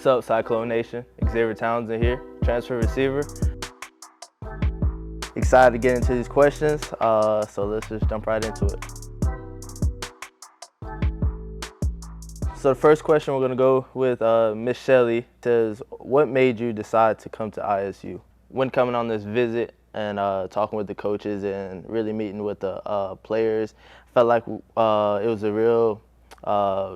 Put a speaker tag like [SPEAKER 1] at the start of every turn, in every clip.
[SPEAKER 1] What's up, Cyclone Nation? Xavier Townsend here, transfer receiver. Excited to get into these questions, so let's just jump right into it. So the first question we're going to go with Miss Shelley. Says, what made you decide to come to ISU? When coming on this visit and talking with the coaches and really meeting with the players, felt like it was a real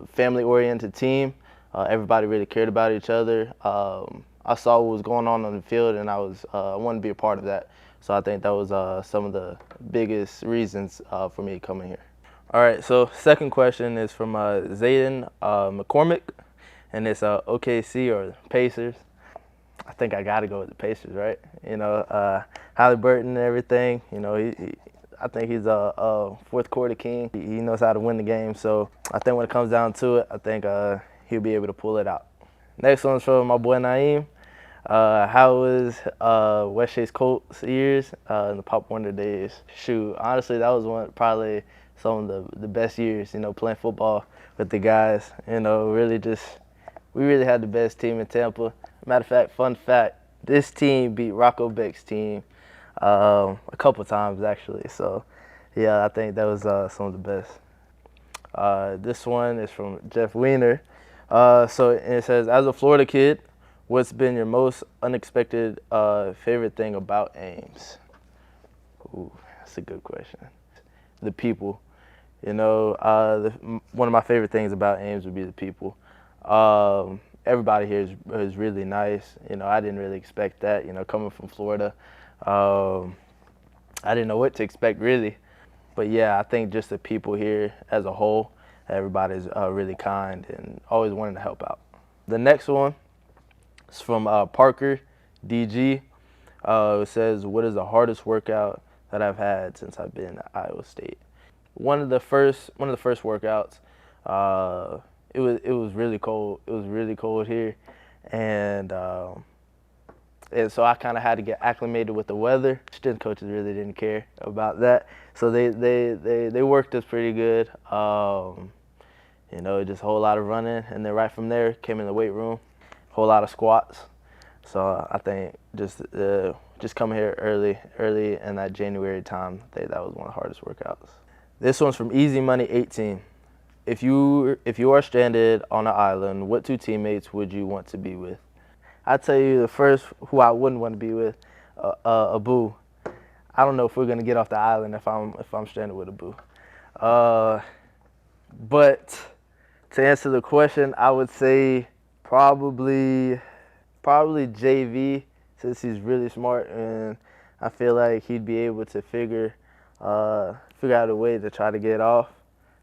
[SPEAKER 1] family-oriented team. Everybody really cared about each other. I saw what was going on the field, and I wanted to be a part of that. So I think that was some of the biggest reasons for me coming here. All right, so second question is from Zayden McCormick, and it's OKC or Pacers. I think I got to go with the Pacers, right? You know, Halliburton and everything. You know, I think he's a fourth quarter king. He knows how to win the game. So I think when it comes down to it, I think he'll be able to pull it out. Next one's from my boy Naeem. How was West Chase Colts years in the Pop Warner days? Shoot, honestly, that was probably some of the best years, you know, playing football with the guys. You know, we really had the best team in Tampa. Matter of fact, fun fact, this team beat Rocco Beck's team a couple times, actually. So, yeah, I think that was some of the best. This one is from Jeff Wiener. So it says, as a Florida kid, what's been your most unexpected favorite thing about Ames? Ooh, that's a good question. The people. You know, one of my favorite things about Ames would be the people. Everybody here is really nice. You know, I didn't really expect that. You know, coming from Florida, I didn't know what to expect really. But yeah, I think just the people here as a whole, everybody's really kind and always wanting to help out. The next one is from Parker DG. It says, what is the hardest workout that I've had since I've been at Iowa State? One of the first workouts, it was really cold. It was really cold here, and so I kind of had to get acclimated with the weather. Strength coaches really didn't care about that, so they worked us pretty good. You know, just a whole lot of running, and then right from there came in the weight room, a whole lot of squats. So I think just coming here early in that January time, I think that was one of the hardest workouts. This one's from Easy Money 18. If you are stranded on an island, what two teammates would you want to be with? I'd tell you the first who I wouldn't want to be with, Abu. I don't know if we're gonna get off the island if I'm stranded with Abu. But to answer the question, I would say probably JV, since he's really smart, and I feel like he'd be able to figure out a way to try to get off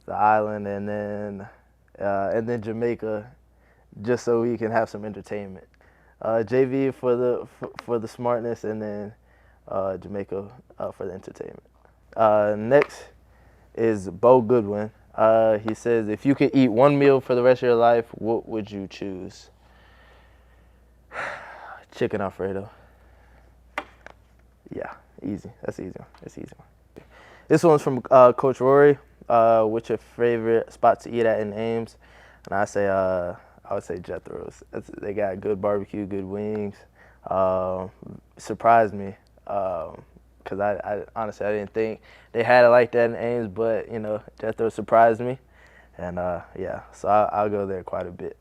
[SPEAKER 1] the island, and then Jamaica, just so we can have some entertainment. JV for the smartness, and then Jamaica for the entertainment. Next is Bo Goodwin. He says, if you could eat one meal for the rest of your life, what would you choose? Chicken Alfredo. Yeah, easy. That's easy. That's easy. This one's from Coach Rory. What's your favorite spot to eat at in Ames? And I would say Jethro's. They got good barbecue, good wings. Surprised me because I honestly I didn't think they had it like that in Ames, but you know, Jethro surprised me, and yeah, so I'll go there quite a bit.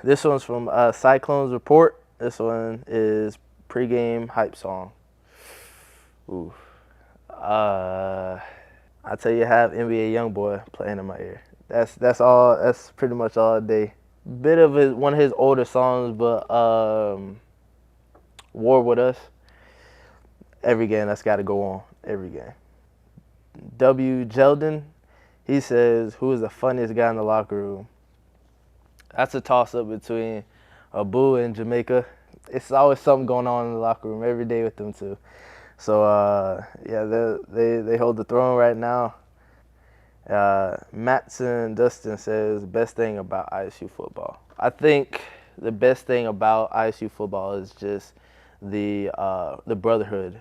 [SPEAKER 1] This one's from Cyclones Report. This one is pregame hype song. Ooh. I tell you, have NBA YoungBoy playing in my ear. That's all. That's pretty much all day. Bit of one of his older songs, but War With Us. Every game that's got to go on. Every game. W. Jeldon, he says, who is the funniest guy in the locker room? That's a toss-up between Abu and Jamaica. It's always something going on in the locker room every day with them two. So yeah, they hold the throne right now. Matson Dustin says, best thing about ISU football. I think the best thing about ISU football is just the brotherhood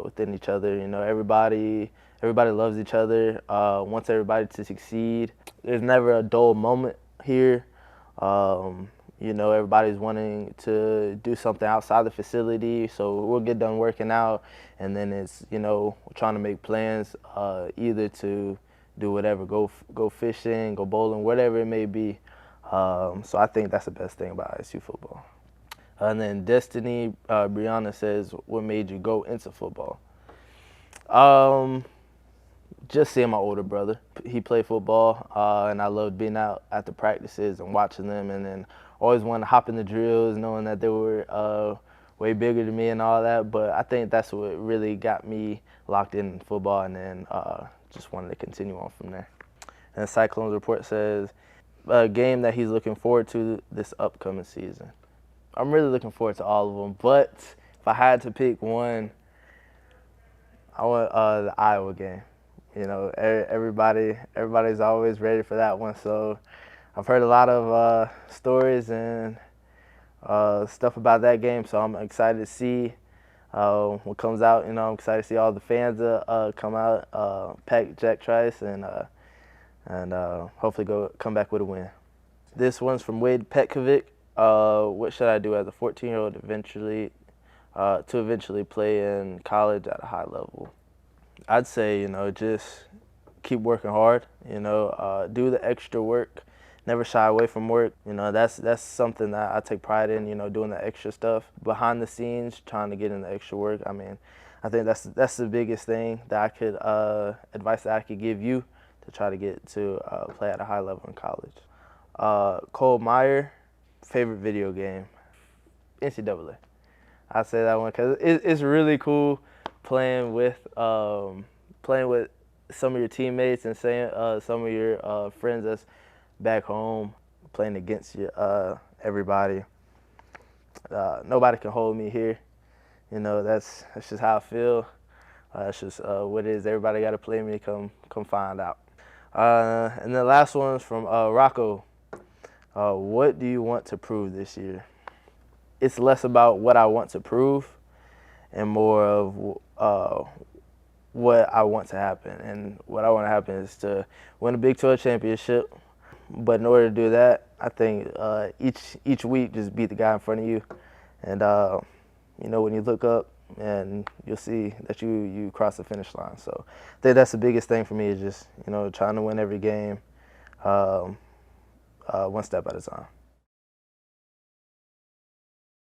[SPEAKER 1] within each other. You know, everybody loves each other, wants everybody to succeed. There's never a dull moment here. Everybody's wanting to do something outside the facility, so we'll get done working out, and then it's trying to make plans, either to do whatever, go fishing, go bowling, whatever it may be. So I think that's the best thing about ISU football. And then Destiny Brianna says, "What made you go into football?" Um, just seeing my older brother. He played football, and I loved being out at the practices and watching them, and then always wanted to hop in the drills, knowing that they were way bigger than me and all that. But I think that's what really got me locked in football, and then just wanted to continue on from there. And Cyclones report says, a game that he's looking forward to this upcoming season. I'm really looking forward to all of them, but if I had to pick one, I want the Iowa game. Everybody's always ready for that one. So I've heard a lot of stories and stuff about that game. So I'm excited to see what comes out. I'm excited to see all the fans come out, pack Jack Trice, and hopefully come back with a win. This one's from Wade Petkovic. What should I do as a 14-year-old to eventually play in college at a high level? I'd say, just keep working hard, do the extra work, never shy away from work. That's something that I take pride in, doing the extra stuff behind the scenes, trying to get in the extra work. I mean, I think that's the biggest thing that I could, advice that I could give you to try to get to play at a high level in college. Cole Meyer, favorite video game, NCAA. I'd say that one because it's really cool playing with some of your teammates and some of your friends that's back home, playing against everybody. Nobody can hold me here. That's just how I feel. That's just what it is. Everybody got to play me. Come find out. And the last one's from Rocco. What do you want to prove this year? It's less about what I want to prove and more of what I want to happen. And what I want to happen is to win a Big 12 championship. But in order to do that, I think each week just beat the guy in front of you. And, when you look up, and you'll see that you cross the finish line. So I think that's the biggest thing for me is just, trying to win every game one step at a time.